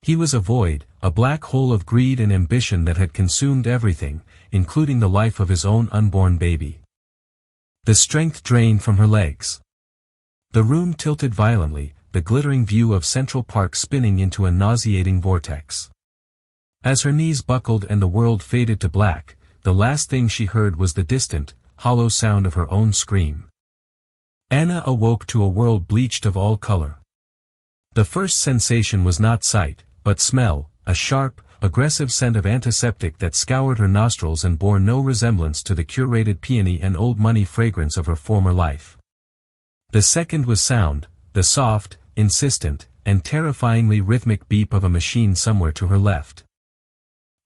He was a void, a black hole of greed and ambition that had consumed everything, including the life of his own unborn baby. The strength drained from her legs. The room tilted violently, the glittering view of Central Park spinning into a nauseating vortex. As her knees buckled and the world faded to black, the last thing she heard was the distant, hollow sound of her own scream. Anna awoke to a world bleached of all color. The first sensation was not sight, but smell, a sharp, aggressive scent of antiseptic that scoured her nostrils and bore no resemblance to the curated peony and old money fragrance of her former life. The second was sound, the soft, insistent, and terrifyingly rhythmic beep of a machine somewhere to her left.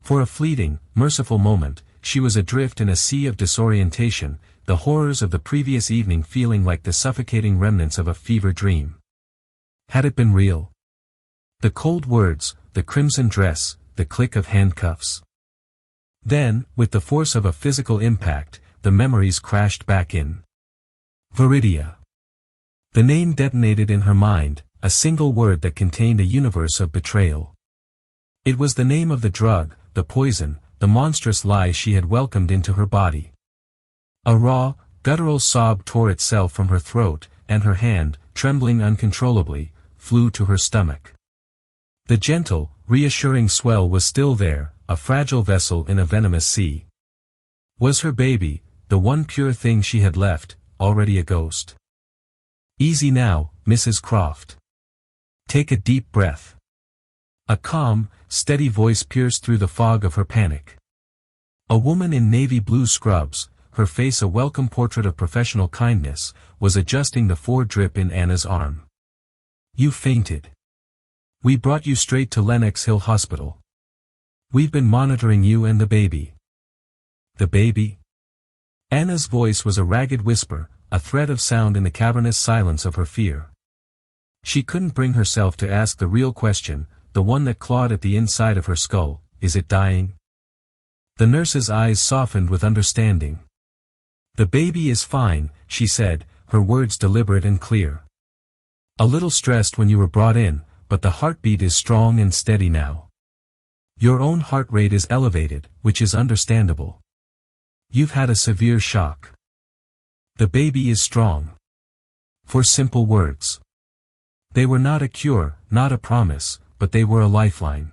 For a fleeting, merciful moment, she was adrift in a sea of disorientation, the horrors of the previous evening feeling like the suffocating remnants of a fever dream. Had it been real? The cold words, the crimson dress, the click of handcuffs. Then, with the force of a physical impact, the memories crashed back in. Viridia. The name detonated in her mind, a single word that contained a universe of betrayal. It was the name of the drug, the poison, the monstrous lie she had welcomed into her body. A raw, guttural sob tore itself from her throat, and her hand, trembling uncontrollably, flew to her stomach. The gentle, reassuring swell was still there, a fragile vessel in a venomous sea. Was her baby, the one pure thing she had left, already a ghost? Easy now, Mrs. Croft. Take a deep breath. A calm, steady voice pierced through the fog of her panic. A woman in navy blue scrubs, her face a welcome portrait of professional kindness, was adjusting the drip in Anna's arm. You fainted. We brought you straight to Lenox Hill Hospital. We've been monitoring you and the baby. The baby? Anna's voice was a ragged whisper, a thread of sound in the cavernous silence of her fear. She couldn't bring herself to ask the real question, the one that clawed at the inside of her skull, is it dying? The nurse's eyes softened with understanding. The baby is fine, she said, her words deliberate and clear. A little stressed when you were brought in, but the heartbeat is strong and steady now. Your own heart rate is elevated, which is understandable. You've had a severe shock. The baby is strong. 4 simple words. They were not a cure, not a promise, but they were a lifeline.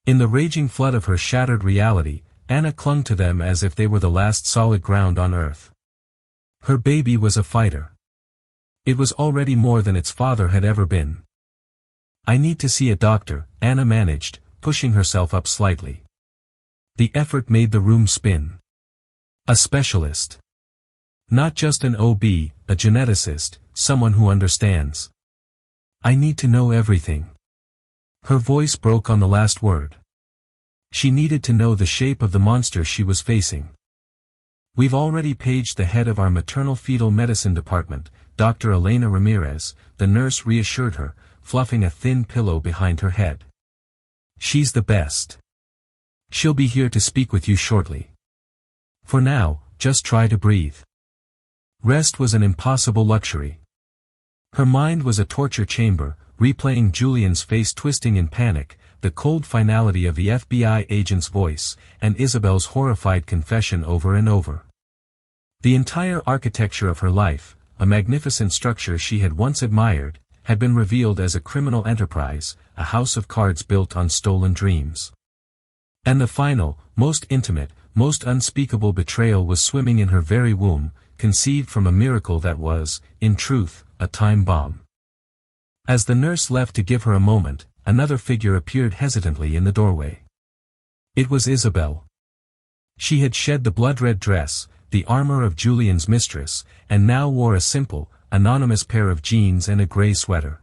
In the raging flood of her shattered reality, Anna clung to them as if they were the last solid ground on earth. Her baby was a fighter. It was already more than its father had ever been. I need to see a doctor, Anna managed, pushing herself up slightly. The effort made the room spin. A specialist. Not just an OB, a geneticist, someone who understands. I need to know everything. Her voice broke on the last word. She needed to know the shape of the monster she was facing. We've already paged the head of our maternal-fetal medicine department, Dr. Elena Ramirez, the nurse reassured her, fluffing a thin pillow behind her head. She's the best. She'll be here to speak with you shortly. For now, just try to breathe. Rest was an impossible luxury. Her mind was a torture chamber, replaying Julian's face twisting in panic, the cold finality of the FBI agent's voice, and Isabel's horrified confession over and over. The entire architecture of her life, a magnificent structure she had once admired, had been revealed as a criminal enterprise, a house of cards built on stolen dreams. And the final, most intimate, most unspeakable betrayal was swimming in her very womb, conceived from a miracle that was, in truth, a time bomb. As the nurse left to give her a moment, another figure appeared hesitantly in the doorway. It was Isabel. She had shed the blood-red dress, the armor of Julian's mistress, and now wore a simple, anonymous pair of jeans and a gray sweater.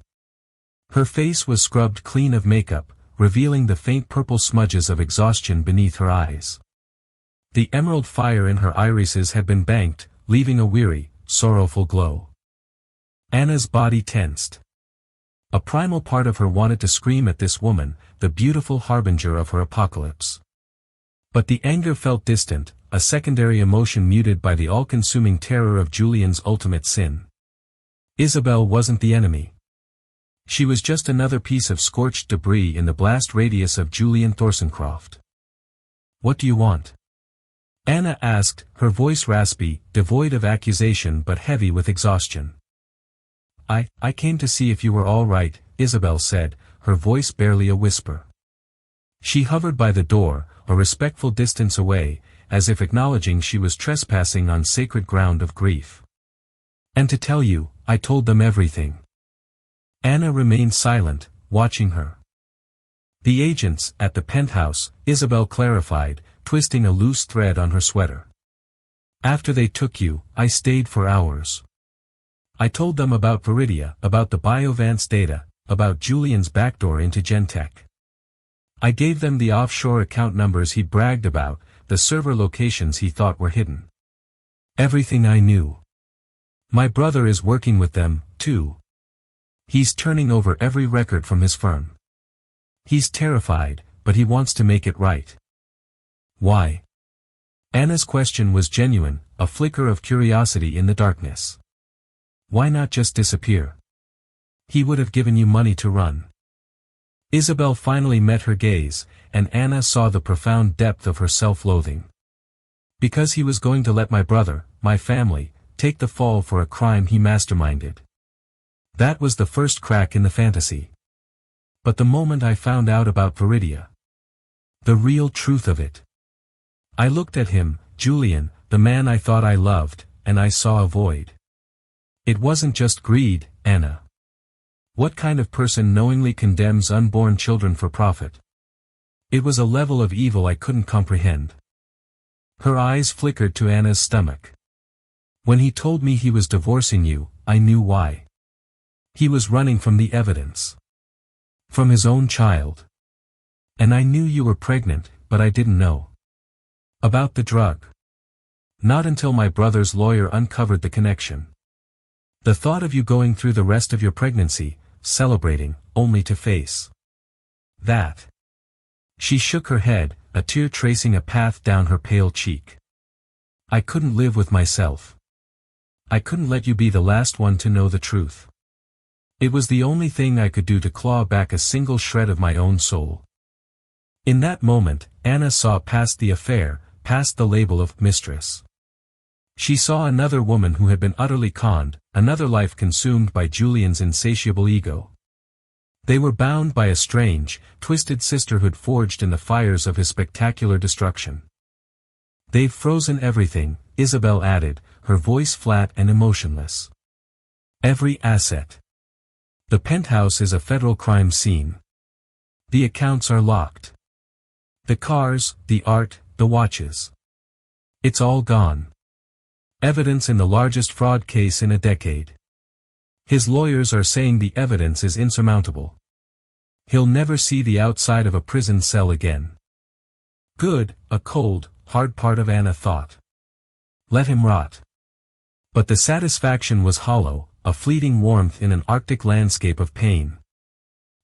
Her face was scrubbed clean of makeup, revealing the faint purple smudges of exhaustion beneath her eyes. The emerald fire in her irises had been banked, leaving a weary, sorrowful glow. Anna's body tensed. A primal part of her wanted to scream at this woman, the beautiful harbinger of her apocalypse. But the anger felt distant, a secondary emotion muted by the all-consuming terror of Julian's ultimate sin. Isabel wasn't the enemy. She was just another piece of scorched debris in the blast radius of Julian Thorsoncroft. What do you want? Anna asked, her voice raspy, devoid of accusation but heavy with exhaustion. I came to see if you were all right, Isabel said, her voice barely a whisper. She hovered by the door, a respectful distance away, as if acknowledging she was trespassing on sacred ground of grief. And to tell you, I told them everything. Anna remained silent, watching her. The agents, at the penthouse, Isabel clarified, twisting a loose thread on her sweater. After they took you, I stayed for hours. I told them about Viridia, about the Biovance data, about Julian's backdoor into Gentech. I gave them the offshore account numbers he'd bragged about, the server locations he thought were hidden. Everything I knew. My brother is working with them, too. He's turning over every record from his firm. He's terrified, but he wants to make it right. Why? Anna's question was genuine, a flicker of curiosity in the darkness. Why not just disappear? He would have given you money to run. Isabel finally met her gaze, and Anna saw the profound depth of her self-loathing. Because he was going to let my brother, my family, take the fall for a crime he masterminded. That was the first crack in the fantasy. But the moment I found out about Viridia, the real truth of it, I looked at him, Julian, the man I thought I loved, and I saw a void. It wasn't just greed, Anna. What kind of person knowingly condemns unborn children for profit? It was a level of evil I couldn't comprehend. Her eyes flickered to Anna's stomach. When he told me he was divorcing you, I knew why. He was running from the evidence. From his own child. And I knew you were pregnant, but I didn't know about the drug. Not until my brother's lawyer uncovered the connection. The thought of you going through the rest of your pregnancy, celebrating, only to face that. She shook her head, a tear tracing a path down her pale cheek. I couldn't live with myself. I couldn't let you be the last one to know the truth. It was the only thing I could do to claw back a single shred of my own soul. In that moment, Anna saw past the affair, past the label of Mistress. She saw another woman who had been utterly conned, another life consumed by Julian's insatiable ego. They were bound by a strange, twisted sisterhood forged in the fires of his spectacular destruction. "They've frozen everything," Isabel added, her voice flat and emotionless. "Every asset. The penthouse is a federal crime scene. The accounts are locked. The cars, the art, the watches. It's all gone. Evidence in the largest fraud case in a decade. His lawyers are saying the evidence is insurmountable. He'll never see the outside of a prison cell again." Good, a cold, hard part of Anna thought. Let him rot. But the satisfaction was hollow, a fleeting warmth in an arctic landscape of pain.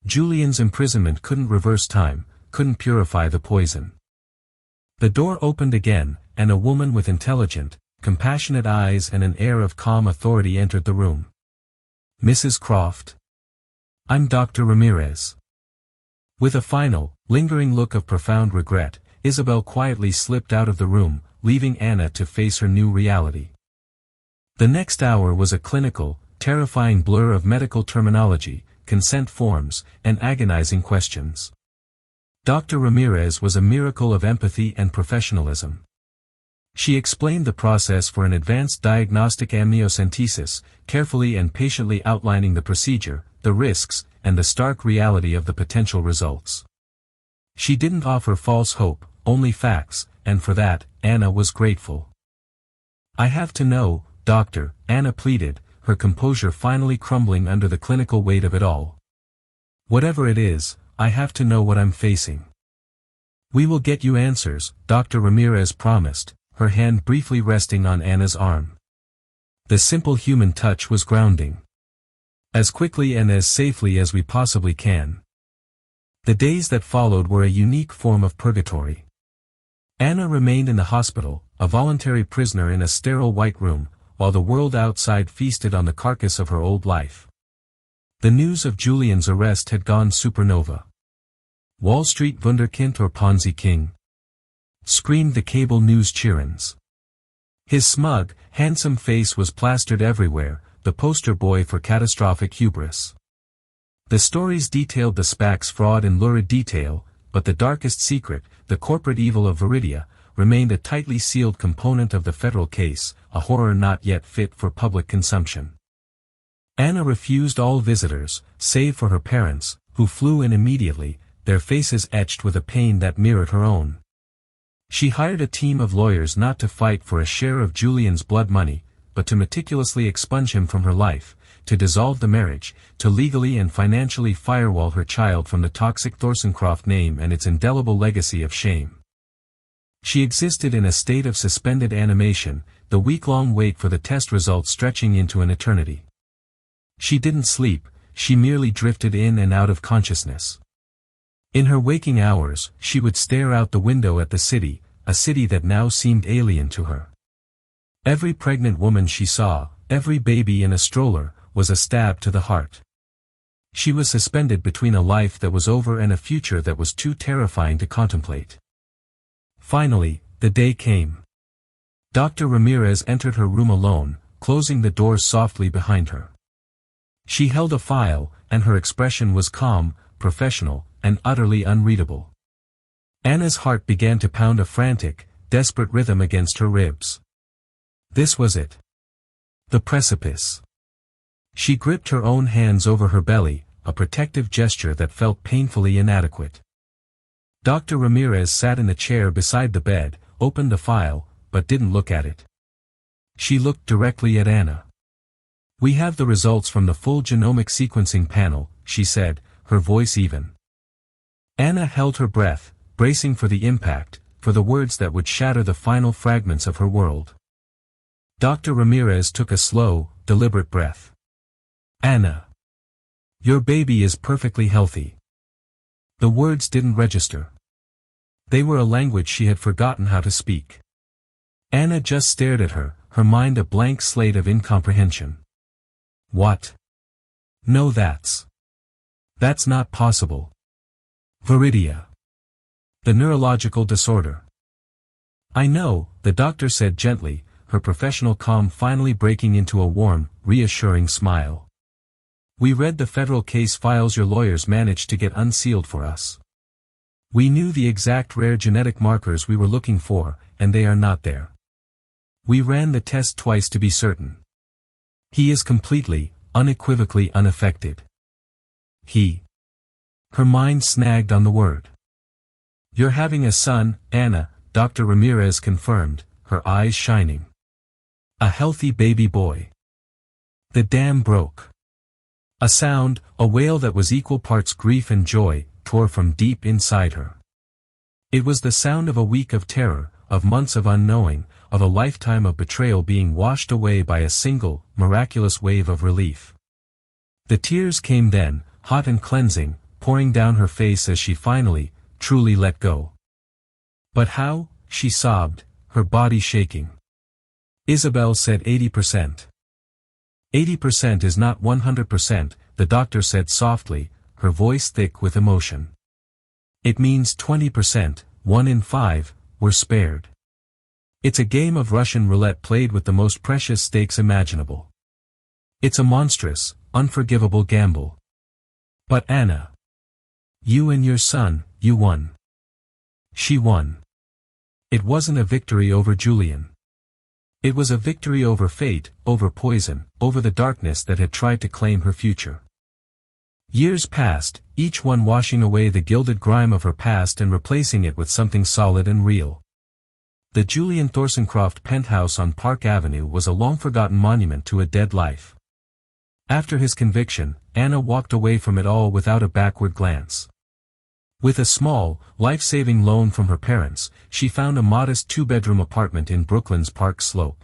Julian's imprisonment couldn't reverse time, couldn't purify the poison. The door opened again, and a woman with intelligent, compassionate eyes and an air of calm authority entered the room. "Mrs. Croft? I'm Dr. Ramirez." With a final, lingering look of profound regret, Isabel quietly slipped out of the room, leaving Anna to face her new reality. The next hour was a clinical, terrifying blur of medical terminology, consent forms, and agonizing questions. Dr. Ramirez was a miracle of empathy and professionalism. She explained the process for an advanced diagnostic amniocentesis, carefully and patiently outlining the procedure, the risks, and the stark reality of the potential results. She didn't offer false hope, only facts, and for that, Anna was grateful. "I have to know, doctor," Anna pleaded, her composure finally crumbling under the clinical weight of it all. "Whatever it is, I have to know what I'm facing." "We will get you answers," Dr. Ramirez promised, her hand briefly resting on Anna's arm. The simple human touch was grounding. "As quickly and as safely as we possibly can." The days that followed were a unique form of purgatory. Anna remained in the hospital, a voluntary prisoner in a sterile white room, while the world outside feasted on the carcass of her old life. The news of Julian's arrest had gone supernova. "Wall Street Wunderkind or Ponzi King?" screamed the cable news chirons. His smug, handsome face was plastered everywhere, the poster boy for catastrophic hubris. The stories detailed the SPAC's fraud in lurid detail, but the darkest secret, the corporate evil of Viridia, remained a tightly sealed component of the federal case, a horror not yet fit for public consumption. Anna refused all visitors, save for her parents, who flew in immediately, their faces etched with a pain that mirrored her own. She hired a team of lawyers not to fight for a share of Julian's blood money, but to meticulously expunge him from her life, to dissolve the marriage, to legally and financially firewall her child from the toxic Thorsoncroft name and its indelible legacy of shame. She existed in a state of suspended animation, the week-long wait for the test results stretching into an eternity. She didn't sleep, she merely drifted in and out of consciousness. In her waking hours, she would stare out the window at the city, a city that now seemed alien to her. Every pregnant woman she saw, every baby in a stroller, was a stab to the heart. She was suspended between a life that was over and a future that was too terrifying to contemplate. Finally, the day came. Dr. Ramirez entered her room alone, closing the doors softly behind her. She held a file, and her expression was calm, professional, and utterly unreadable. Anna's heart began to pound a frantic, desperate rhythm against her ribs. This was it. The precipice. She gripped her own hands over her belly, a protective gesture that felt painfully inadequate. Dr. Ramirez sat in the chair beside the bed, opened the file, but didn't look at it. She looked directly at Anna. "We have the results from the full genomic sequencing panel," she said, her voice even. Anna held her breath, bracing for the impact, for the words that would shatter the final fragments of her world. Dr. Ramirez took a slow, deliberate breath. "Anna. Your baby is perfectly healthy." The words didn't register. They were a language she had forgotten how to speak. Anna just stared at her, her mind a blank slate of incomprehension. "What? No, that's not possible. Viridia. The neurological disorder. I know, the doctor said gently, her professional calm finally breaking into a warm, reassuring smile. We read the federal case files your lawyers managed to get unsealed for us. We knew the exact rare genetic markers we were looking for, and they are not there. We ran the test twice to be certain. He is completely, unequivocally unaffected. Her mind snagged on the word. You're having a son, Anna, Dr. Ramirez confirmed, her eyes shining. A healthy baby boy. The dam broke. A sound, a wail that was equal parts grief and joy, tore from deep inside her. It was the sound of a week of terror, of months of unknowing, of a lifetime of betrayal being washed away by a single, miraculous wave of relief. The tears came then, hot and cleansing, pouring down her face as she finally, truly let go. But how? She sobbed, her body shaking. Isabel said 80%. 80% is not 100%, the doctor said softly, her voice thick with emotion. It means 20%, 1 in 5, were spared. It's a game of Russian roulette played with the most precious stakes imaginable. It's a monstrous, unforgivable gamble. But Anna. You and your son, you won. She won. It wasn't a victory over Julian. It was a victory over fate, over poison, over the darkness that had tried to claim her future. Years passed, each one washing away the gilded grime of her past and replacing it with something solid and real. The Julian Thorsencroft penthouse on Park Avenue was a long-forgotten monument to a dead life. After his conviction, Anna walked away from it all without a backward glance. With a small, life-saving loan from her parents, she found a modest two-bedroom apartment in Brooklyn's Park Slope.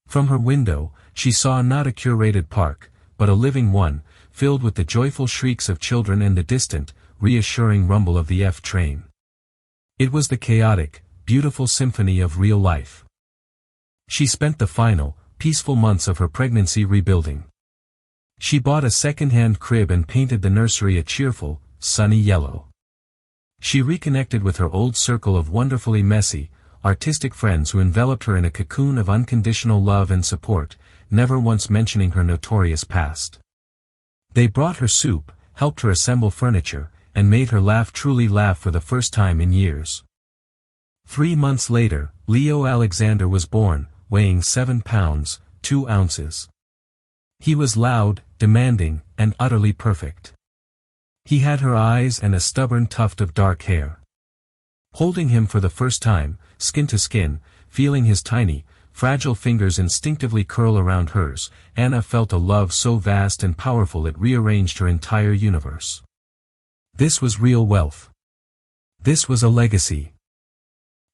From her window, she saw not a curated park, but a living one, filled with the joyful shrieks of children and the distant, reassuring rumble of the F train. It was the chaotic, beautiful symphony of real life. She spent the final, peaceful months of her pregnancy rebuilding. She bought a second-hand crib and painted the nursery a cheerful, sunny yellow. She reconnected with her old circle of wonderfully messy, artistic friends who enveloped her in a cocoon of unconditional love and support, never once mentioning her notorious past. They brought her soup, helped her assemble furniture, and made her truly laugh for the first time in years. 3 months later, Leo Alexander was born, weighing 7 pounds, 2 ounces. He was loud, demanding, and utterly perfect. He had her eyes and a stubborn tuft of dark hair. Holding him for the first time, skin to skin, feeling his tiny, fragile fingers instinctively curl around hers, Anna felt a love so vast and powerful it rearranged her entire universe. This was real wealth. This was a legacy.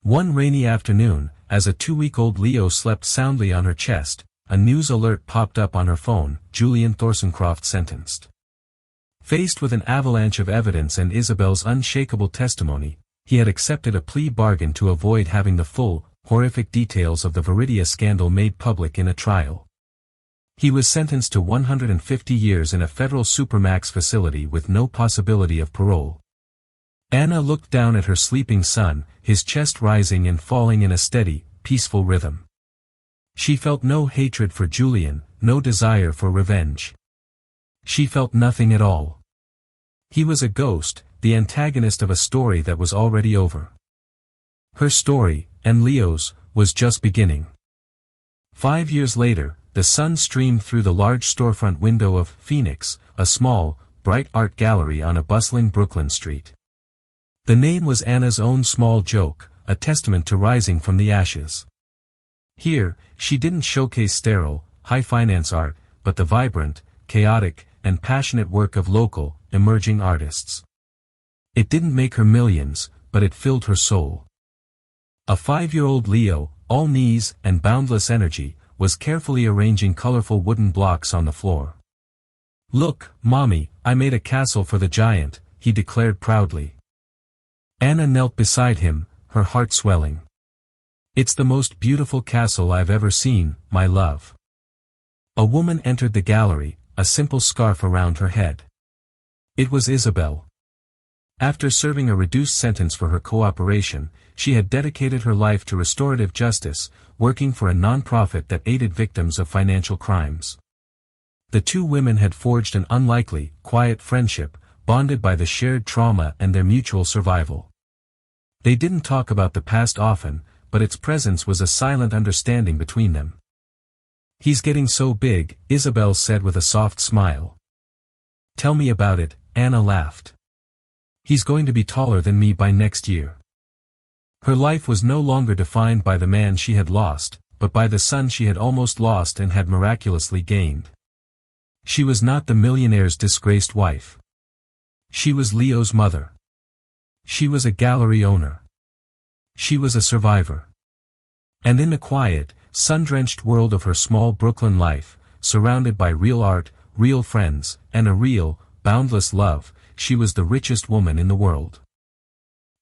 One rainy afternoon, as a 2-week-old Leo slept soundly on her chest, a news alert popped up on her phone, Julian Thorsencroft sentenced. Faced with an avalanche of evidence and Isabel's unshakable testimony, he had accepted a plea bargain to avoid having the full, horrific details of the Viridia scandal made public in a trial. He was sentenced to 150 years in a federal supermax facility with no possibility of parole. Anna looked down at her sleeping son, his chest rising and falling in a steady, peaceful rhythm. She felt no hatred for Julian, no desire for revenge. She felt nothing at all. He was a ghost, the antagonist of a story that was already over. Her story, and Leo's, was just beginning. 5 years later, the sun streamed through the large storefront window of Phoenix, a small, bright art gallery on a bustling Brooklyn street. The name was Anna's own small joke, a testament to rising from the ashes. Here, she didn't showcase sterile, high-finance art, but the vibrant, chaotic, and passionate work of local, emerging artists. It didn't make her millions, but it filled her soul. A 5-year-old Leo, all knees and boundless energy, was carefully arranging colorful wooden blocks on the floor. "Look, Mommy, I made a castle for the giant," he declared proudly. Anna knelt beside him, her heart swelling. "It's the most beautiful castle I've ever seen, my love." A woman entered the gallery, a simple scarf around her head. It was Isabel. After serving a reduced sentence for her cooperation, she had dedicated her life to restorative justice, working for a non-profit that aided victims of financial crimes. The two women had forged an unlikely, quiet friendship, bonded by the shared trauma and their mutual survival. They didn't talk about the past often, but its presence was a silent understanding between them. "He's getting so big," Isabel said with a soft smile. "Tell me about it," Anna laughed. "He's going to be taller than me by next year." Her life was no longer defined by the man she had lost, but by the son she had almost lost and had miraculously gained. She was not the millionaire's disgraced wife. She was Leo's mother. She was a gallery owner. She was a survivor. And in the quiet, sun-drenched world of her small Brooklyn life, surrounded by real art, real friends, and a real, boundless love, she was the richest woman in the world.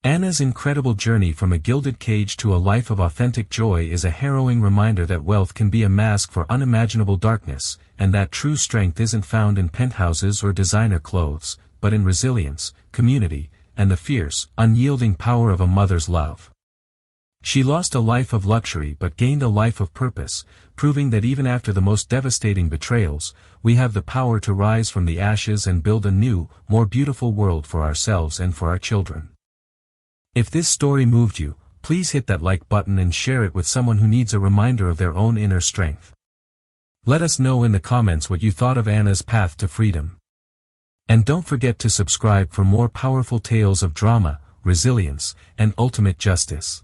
Anna's incredible journey from a gilded cage to a life of authentic joy is a harrowing reminder that wealth can be a mask for unimaginable darkness, and that true strength isn't found in penthouses or designer clothes, but in resilience, community, and the fierce, unyielding power of a mother's love. She lost a life of luxury but gained a life of purpose, proving that even after the most devastating betrayals, we have the power to rise from the ashes and build a new, more beautiful world for ourselves and for our children. If this story moved you, please hit that like button and share it with someone who needs a reminder of their own inner strength. Let us know in the comments what you thought of Anna's path to freedom. And don't forget to subscribe for more powerful tales of drama, resilience, and ultimate justice.